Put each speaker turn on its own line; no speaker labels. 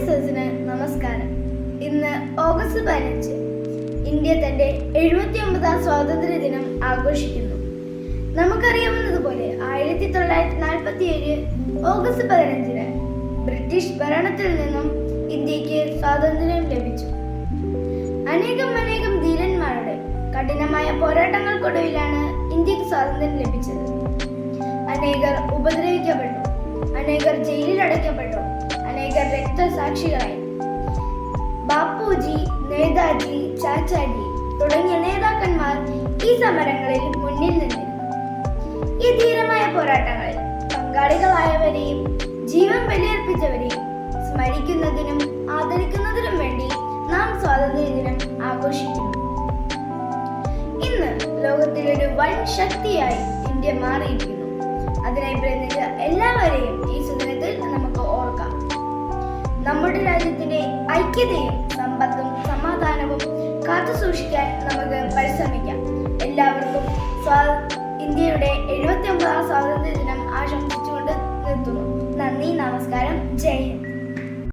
ലിസണേഴ്സിന് നമസ്കാരം. ഇന്ന് August 15 India തന്റെ 79ാം സ്വാതന്ത്ര്യ ദിനം ആഘോഷിക്കുന്നു. നമുക്കറിയാവുന്നതുപോലെ 1947 ഓഗസ്റ്റ് 15 ബ്രിട്ടീഷ് ഭരണത്തിൽ നിന്നും ഇന്ത്യക്ക് സ്വാതന്ത്ര്യം ലഭിച്ചു. അനേകം ധീരന്മാരുടെ കഠിനമായ പോരാട്ടങ്ങൾക്കൊടുവിലാണ് ഇന്ത്യക്ക് സ്വാതന്ത്ര്യം ലഭിച്ചത്. അനേകർ ഉപദ്രവിക്കപ്പെട്ടു, അനേകർ ജയിലിൽ അടയ്ക്കപ്പെട്ടു, അനേകർ രക്തസാക്ഷികളായി. ബാപ്പുജി, നേതാജി, ചാച്ചാജി തുടങ്ങിയ നേതാക്കന്മാർ ഈ സമരങ്ങളിൽ മുന്നിൽ നിന്നിരുന്നു. ഈ ധീരമായ പോരാട്ടങ്ങളിൽ പങ്കാളികളായവരെയും ജീവൻ ബലിയർപ്പിച്ചവരെയും സ്മരിക്കുന്നതിനും ആദരിക്കുന്നതിനും വേണ്ടി നാം സ്വാതന്ത്ര്യ ദിനം ആഘോഷിക്കുന്നു. ഇന്ന് ലോകത്തിലൊരു വൻ ശക്തിയായി ഇന്ത്യ മാറിയിരിക്കുന്നു. അതിനായി പ്രയത്നിച്ച എല്ലാവരെയും ഈ സുദിനത്തിൽ നമുക്ക് ഓർക്കാം. നമ്മുടെ രാജ്യത്തിന്റെ ഐക്യതയും സമ്പത്തും സമാധാനവും കാത്തു സൂക്ഷിക്കാൻ നമുക്ക് പരിശ്രമിക്കാം. എല്ലാവർക്കും ഇന്ത്യയുടെ 79ാം സ്വാതന്ത്ര്യ ദിനം ആശംസിച്ചുകൊണ്ട് നിർത്തുന്നു. നന്ദി, നമസ്കാരം, ജയ് ഹിന്ദ്.